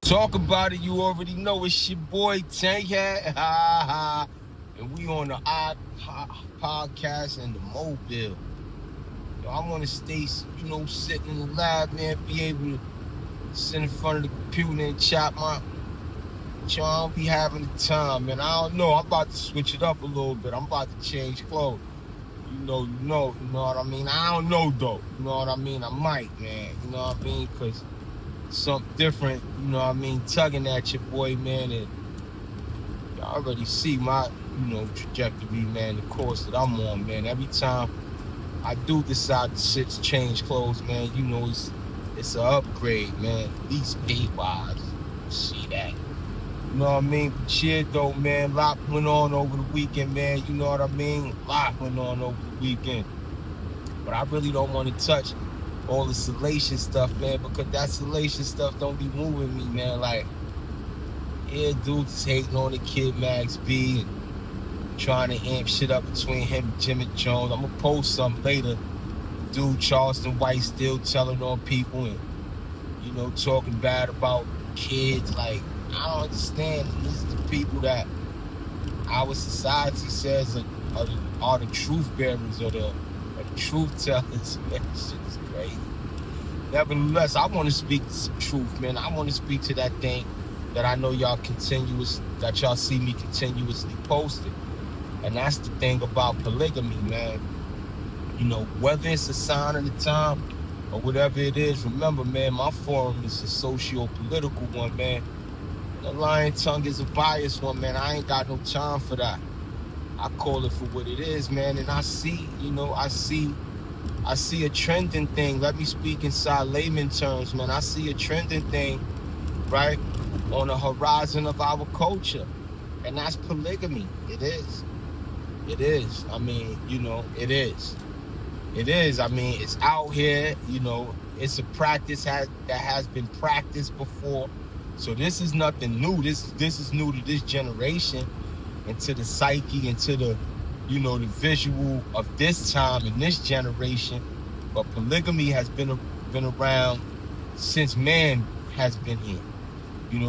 Talk about it, you already know it's your boy Tank Hat. And we on the odd podcast in the mobile. Yo, I want to stay, sitting in the lab, man, be able to sit in front of the computer and chop my. I don't be having the time, man. I don't know. I'm about to switch it up a little bit. I'm about to change clothes. You know what I mean? I don't know, though. You know what I mean? I might, man. You know what I mean? Because something different, tugging at your boy, man, and y'all already see my, trajectory, man, the course that I'm on, man. Every time I do decide to change clothes, man, it's an upgrade, man, at least pay-wise. See that. You know what I mean? But yeah, though, man, a lot went on over the weekend, man, you know what I mean? A lot went on over the weekend. But I really don't want to touch all the salacious stuff, man, because that salacious stuff don't be moving me, man. Like, yeah, dudes is hating on the kid Max B and trying to amp shit up between him and Jimmy Jones. I'm gonna post something later. Dude Charleston White still telling on people and, talking bad about kids. Like, I don't understand. This is the people that our society says are the truth bearers or the truth tellers, man. Shit is crazy. Nevertheless, I want to speak some truth, man. I want to speak to that thing that I know y'all see me continuously posting. And that's the thing about polygamy, man. Whether it's a sign of the time or whatever it is, remember, man, my forum is a socio-political one, man. The lying tongue is a biased one, man. I ain't got no time for that. I call it for what it is, man, and I see a trending thing. Let me speak inside layman terms, man. I see a trending thing, right, on the horizon of our culture, and that's polygamy. It is. I mean, it is. I mean, it's out here, it's a practice that has been practiced before. So this is nothing new. This is new to this generation and to the psyche and to the, the visual of this time in this generation. But polygamy has been around since man has been here.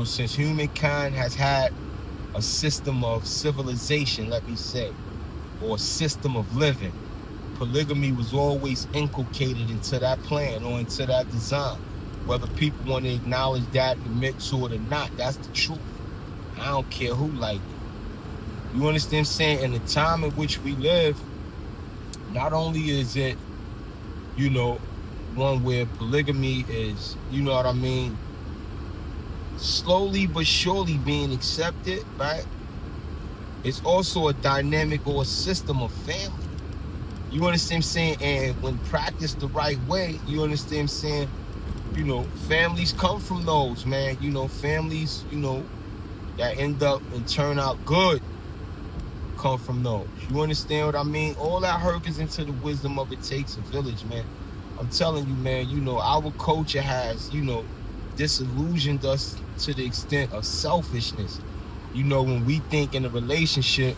Since humankind has had a system of civilization, let me say, or a system of living. Polygamy was always inculcated into that plan or into that design. Whether people want to acknowledge that, admit to it or not, that's the truth. I don't care who like it. You understand what I'm saying? In the time in which we live, not only is it, one where polygamy is, slowly but surely being accepted, right? It's also a dynamic or a system of family. You understand what I'm saying? And when practiced the right way, you understand what I'm saying? Families come from those, man. Families, that end up and turn out good come from those. You understand what I mean? All that herkins into the wisdom of it takes a village, man. I'm telling you, man, our culture has, disillusioned us to the extent of selfishness. When we think in a relationship,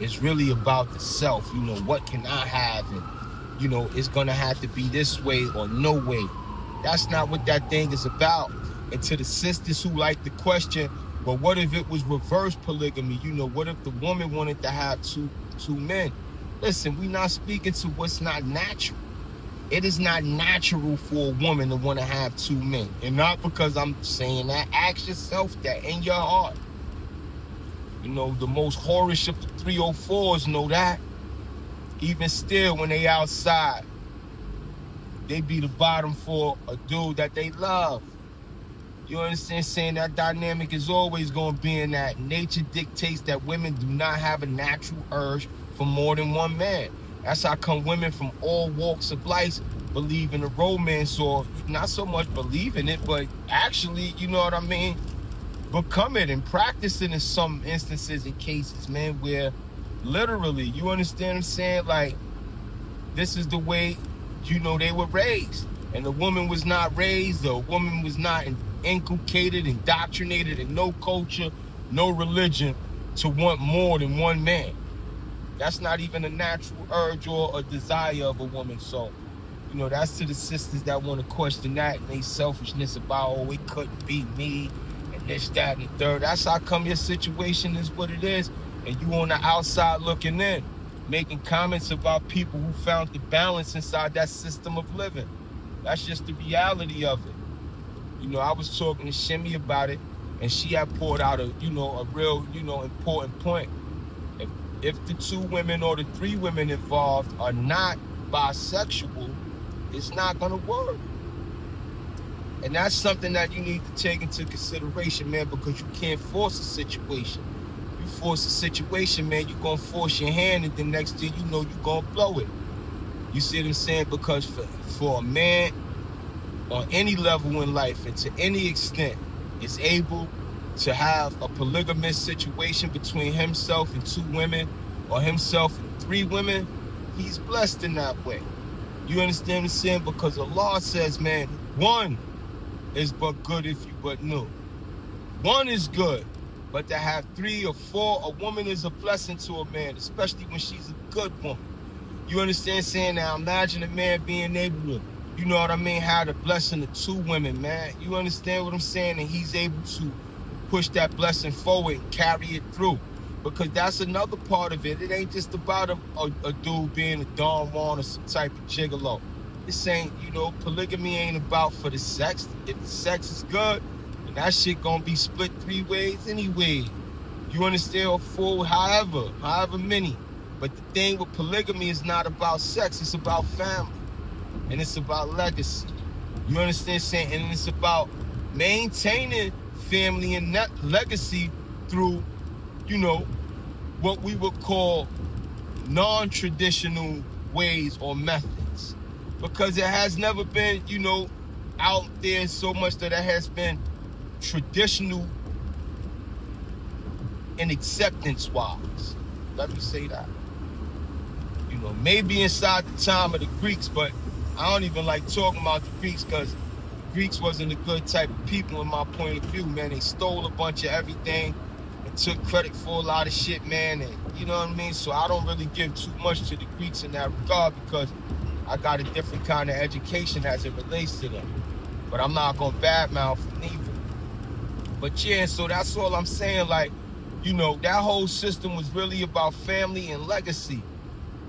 it's really about the self. What can I have? And, it's going to have to be this way or no way. That's not what that thing is about. And to the sisters who like the question, well, what if it was reverse polygamy? What if the woman wanted to have two men? Listen, we're not speaking to what's not natural. It is not natural for a woman to want to have two men. And not because I'm saying that. Ask yourself that in your heart. The most whorish of the 304s know that. Even still, when they outside, they be the bottom for a dude that they love. You understand? Saying that dynamic is always going to be in that. Nature dictates that women do not have a natural urge for more than one man. That's how come women from all walks of life believe in the romance, or not so much believe in it, but actually, you know what I mean, become it and practice it in some instances and cases, man, where literally, you understand what I'm saying? Like, this is the way, they were raised. And the woman was not raised, the woman was not inculcated, indoctrinated in no culture, no religion to want more than one man. That's not even a natural urge or a desire of a woman. So, You know, that's to the sisters that want to question that and they selfishness about, oh, it couldn't be me and this, that, and the third. That's how come your situation is what it is, and you on the outside looking in, making comments about people who found the balance inside that system of living. That's just the reality of it. You know, I was talking to Shimmy about it, and she had poured out a real, important point. If the 2 women or the 3 women involved are not bisexual, it's not gonna work. And that's something that you need to take into consideration, man, because you can't force a situation. You force a situation, man, you're gonna force your hand, and the next thing you know, you're gonna blow it. You see what I'm saying? Because for a man on any level in life and to any extent is able to have a polygamous situation between himself and 2 women or himself and 3 women, he's blessed in that way. You understand what I'm saying? Because the law says, man, 1 is but good if you but knew. 1 is good, but to have 3 or 4, a woman is a blessing to a man, especially when she's a good woman. You understand what I'm saying? Now imagine a man being able to, you know what I mean, have the blessing of 2 women, man. You understand what I'm saying? And he's able to push that blessing forward and carry it through. Because that's another part of it. It ain't just about a dude being a Don Juan or some type of gigolo. This ain't, polygamy ain't about for the sex. If the sex is good, then that shit gonna be split 3 ways anyway. You understand? Or 4, however many. But the thing with polygamy is not about sex, it's about family. And it's about legacy. You understand saying? And it's about maintaining family and legacy through, what we would call non-traditional ways or methods. Because it has never been, out there so much that it has been traditional and acceptance-wise. Let me say that. Maybe inside the time of the Greeks, but I don't even like talking about the Greeks because Greeks wasn't a good type of people in my point of view, man. They stole a bunch of everything and took credit for a lot of shit, man. And you know what I mean? So I don't really give too much to the Greeks in that regard because I got a different kind of education as it relates to them. But I'm not going to badmouth them either. But yeah, so that's all I'm saying. Like, that whole system was really about family and legacy.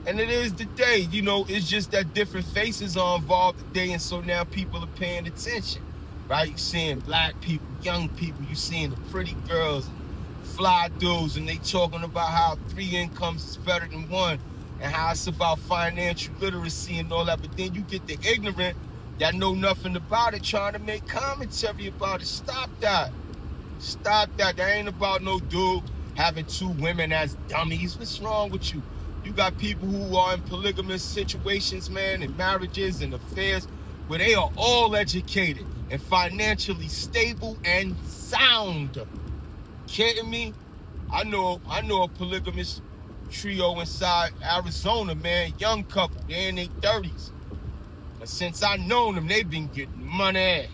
And it is today, it's just that different faces are involved today, and so now people are paying attention, right? You're seeing black people, young people, you're seeing the pretty girls, fly dudes, and they talking about how 3 incomes is better than 1, and how it's about financial literacy and all that. But then you get the ignorant that know nothing about it trying to make commentary about it. Stop that. Stop that. That ain't about no dude having 2 women as dummies. What's wrong with you? You got people who are in polygamous situations, man, and marriages and affairs where they are all educated and financially stable and sound. Kidding me? I know a polygamous trio inside Arizona, man, young couple, they in their 30s. But since I known them, they've been getting money.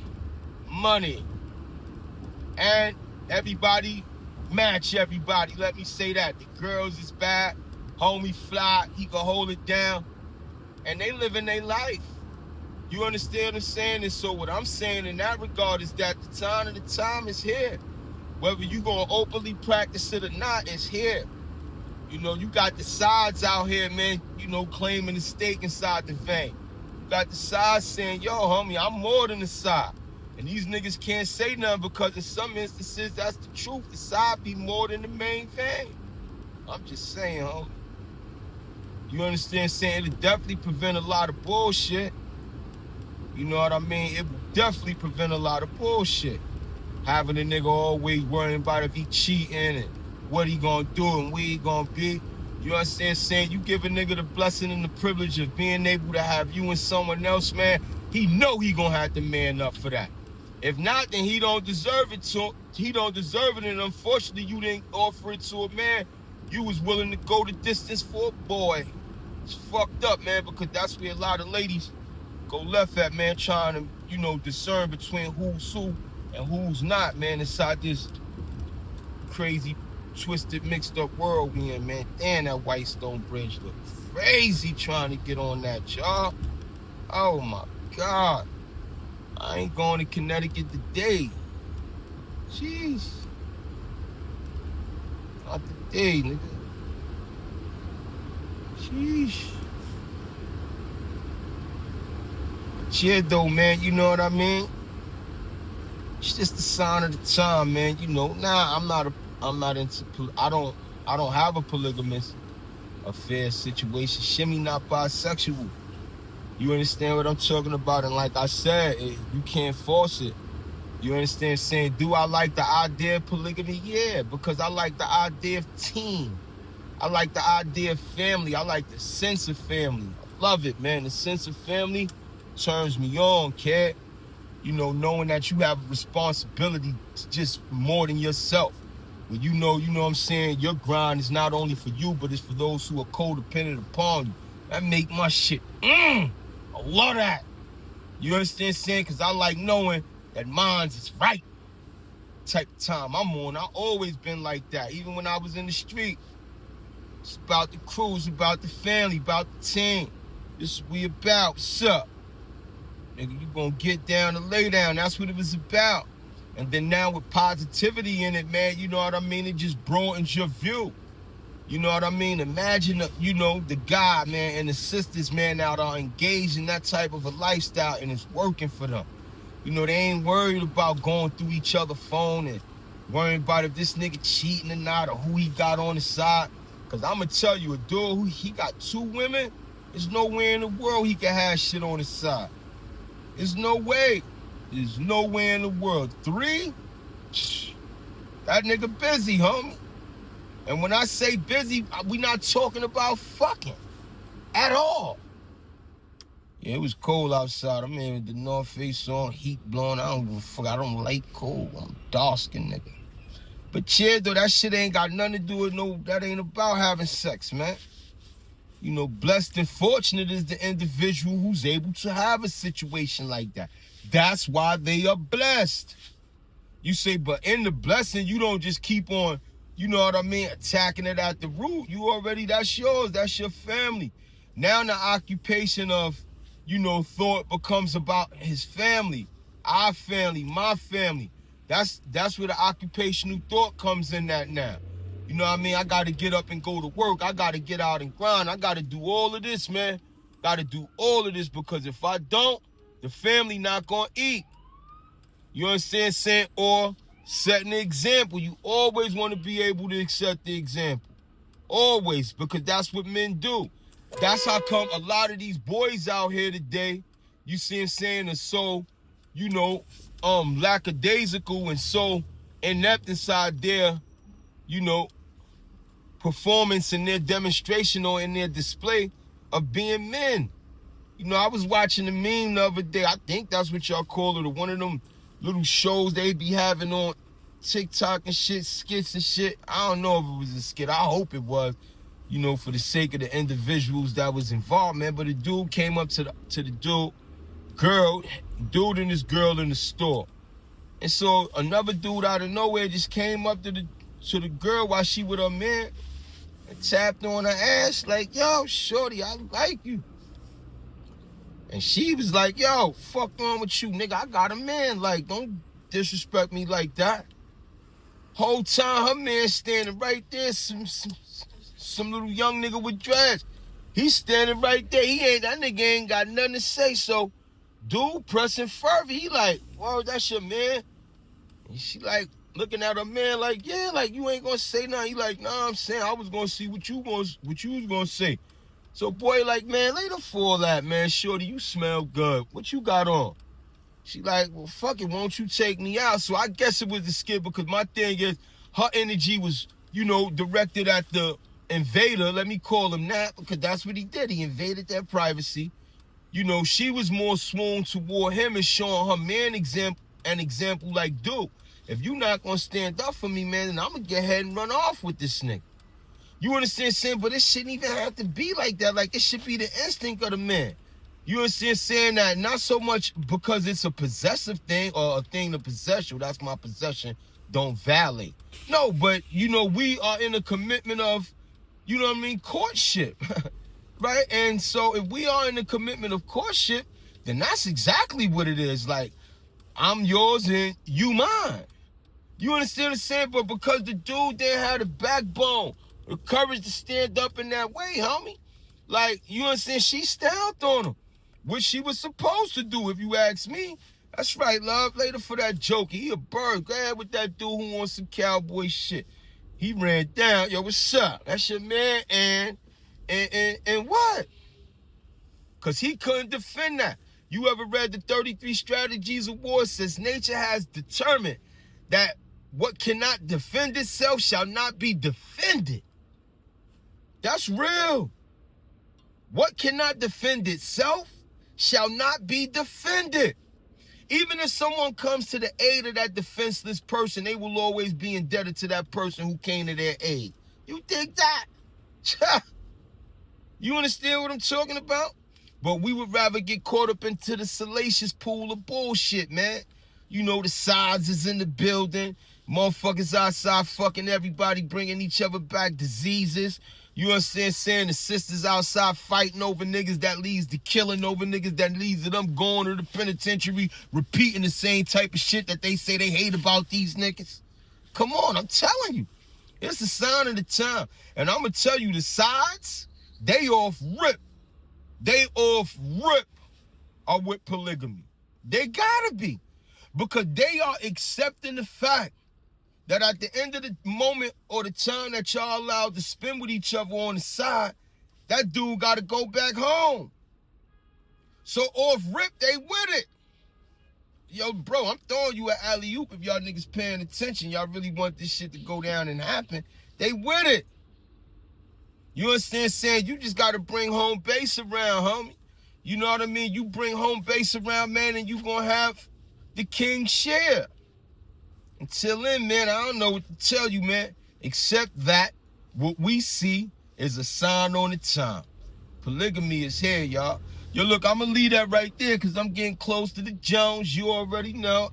And everybody match everybody, let me say that. The girls is bad. Homie fly, he can hold it down. And they living their life. You understand what I'm saying? And so what I'm saying in that regard is that the time is here. Whether you gonna openly practice it or not, it's here. You got the sides out here, man, claiming the stake inside the vein. You got the sides saying, yo, homie, I'm more than the side. And these niggas can't say nothing because in some instances, that's the truth. The side be more than the main vein. I'm just saying, homie. You understand saying? It'll definitely prevent a lot of bullshit. You know what I mean? It will definitely prevent a lot of bullshit. Having a nigga always worrying about if he cheating and what he gonna do and where he gonna be. You understand saying? You give a nigga the blessing and the privilege of being able to have you and someone else, man, he know he gonna have to man up for that. If not, then he don't deserve it, and unfortunately you didn't offer it to a man. You was willing to go the distance for a boy. It's fucked up, man, because that's where a lot of ladies go left at, man, trying to, discern between who's who and who's not, man, inside this crazy, twisted, mixed up world we in, man. Damn, that Whitestone Bridge look crazy trying to get on that, y'all. Oh my God. I ain't going to Connecticut today. Jeez. Not today, nigga. Sheesh. Yeah, though, man, you know what I mean? It's just the sign of the time, man. You know, I'm not into, I don't have a polygamous affair situation. Shimmy not bisexual. You understand what I'm talking about? And like I said, you can't force it. You understand saying, do I like the idea of polygamy? Yeah, because I like the idea of team. I like the idea of family. I like the sense of family. I love it, man. The sense of family turns me on, kid. You know, knowing that you have a responsibility to just more than yourself. When you know what I'm saying, your grind is not only for you, but it's for those who are codependent upon you. That make my shit, I love that. You understand saying? Because I like knowing that mine's is right type of time I'm on. I always been like that. Even when I was in the street, it's about the crew, it's about the family, about the team. This is what we about. What's up? Nigga, you gonna get down and lay down. That's what it was about. And then now with positivity in it, man, you know what I mean? It just broadens your view. You know what I mean? Imagine, the guy, man, and the sisters, man, out are engaged in that type of a lifestyle and it's working for them. You know, they ain't worried about going through each other's phone and worrying about if this nigga cheating or not or who he got on the side. Because I'm going to tell you, a dude who he got 2 women, there's nowhere in the world he can have shit on his side. There's no way. There's nowhere in the world. 3? That nigga busy, homie. And when I say busy, we not talking about fucking at all. Yeah, it was cold outside. I'm in with the North Face on, heat blowing. I don't give a fuck. I don't like cold. I'm dark-skinned nigga. But yeah, though, that shit ain't got nothing to do with that ain't about having sex, man. You know, blessed and fortunate is the individual who's able to have a situation like that. That's why they are blessed. You say, but in the blessing, you don't just keep on, you know what I mean, attacking it at the root. That's yours. That's your family. Now the occupation of, thought becomes about his family, our family, my family. That's where the occupational thought comes in that now. You know what I mean? I got to get up and go to work. I got to get out and grind. I got to do all of this, man. Got to do all of this because if I don't, the family not going to eat. You understand saying? Or setting the example. You always want to be able to set the example. Always, because that's what men do. That's how come a lot of these boys out here today, you see what I'm saying, are so, lackadaisical and so inept inside their, performance and their demonstration or in their display of being men. I was watching the meme the other day. I think that's what y'all call it, or one of them little shows they be having on TikTok and shit, skits and shit. I don't know if it was a skit. I hope it was, for the sake of the individuals that was involved, man. But the dude came up to the dude and this girl in the store. And so another dude out of nowhere just came up to the girl while she with her man and tapped on her ass like, yo, shorty, I like you. And she was like, yo, fuck on with you, nigga. I got a man. Like, don't disrespect me like that. Whole time, her man standing right there, some little young nigga with dreads. He's standing right there. That nigga ain't got nothing to say. So, dude pressing further. He like, whoa, that's your man? And she like, looking at her man like, yeah, like, you ain't gonna say nothing. He like, nah, I'm saying I was gonna see what you was gonna say. So boy like, man, later for all that, man, shorty, you smell good. What you got on? She like, well, fuck it, won't you take me out? So I guess it was the skit because my thing is, her energy was, directed at the invader. Let me call him that because that's what he did. He invaded their privacy. She was more swooned toward him and showing her man an example like, dude, if you not gonna stand up for me, man, then I'm gonna get ahead and run off with this nigga. You understand saying? But it shouldn't even have to be like that. Like, it should be the instinct of the man. You understand saying that? Not so much because it's a possessive thing or a thing to possess you. That's my possession. Don't violate. No, but, we are in a commitment of, courtship. Right? And so if we are in a commitment of courtship, then that's exactly what it is. Like, I'm yours and you mine. You understand what I'm saying? But because the dude didn't have the backbone, the courage to stand up in that way, homie. Like, you understand? She stamped on him, which she was supposed to do, if you ask me. That's right, love. Later for that joke. He a bird. Go ahead with that dude who wants some cowboy shit. He ran down. Yo, what's up? That's your man, and what? Because he couldn't defend that. You ever read the 33 Strategies of War? Says nature has determined that what cannot defend itself shall not be defended. That's real. What cannot defend itself shall not be defended. Even if someone comes to the aid of that defenseless person, they will always be indebted to that person who came to their aid. You think that? You understand what I'm talking about? But we would rather get caught up into the salacious pool of bullshit, man. You know, the sides is in the building. Motherfuckers outside fucking everybody, bringing each other back diseases. You understand? Saying the sisters outside fighting over niggas that leads to killing, over niggas that leads to them going to the penitentiary, repeating the same type of shit that they say they hate about these niggas. Come on, I'm telling you. It's a sign of the time. And I'm going to tell you, the sides, they off rip. They off rip are with polygamy. They gotta be. Because they are accepting the fact that at the end of the moment or the time that y'all allowed to spend with each other on the side, that dude got to go back home. So off rip, they with it. Yo, bro, I'm throwing you an alley-oop if y'all niggas paying attention. Y'all really want this shit to go down and happen. They with it. You understand saying? You just got to bring home base around, homie. You know what I mean? You bring home base around, man, and you going to have the king's share. Until then, man, I don't know what to tell you, man, except that what we see is a sign on the time. Polygamy is here, y'all. Yo, look, I'm going to leave that right there because I'm getting close to the Jones. You already know.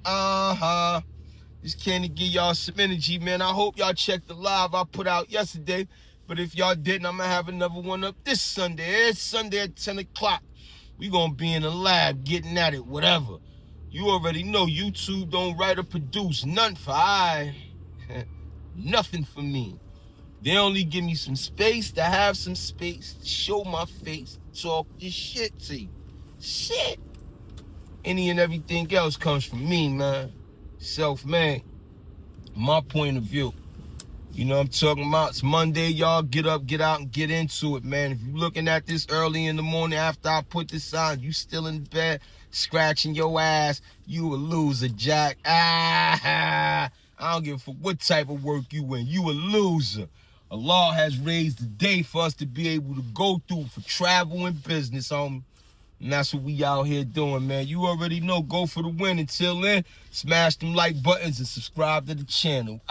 Just came to give y'all some energy, man. I hope y'all checked the live I put out yesterday. But if y'all didn't, I'm going to have another one up this Sunday. It's Sunday at 10 o'clock. We going to be in the lab getting at it, whatever. You already know YouTube don't write or produce nothing for nothing for me. They only give me some space to have some space, to show my face, to talk this shit to you. Shit. Any and everything else comes from me, man. Self-made. My point of view. You know what I'm talking about? It's Monday, y'all. Get up, get out, and get into it, man. If you're looking at this early in the morning after I put this on, you still in bed, scratching your ass, you a loser, Jack. I don't give a fuck what type of work you in. You a loser. Allah has raised the day for us to be able to go through for travel and business, homie. And that's what we out here doing, man. You already know. Go for the win. Until then, smash them like buttons and subscribe to the channel.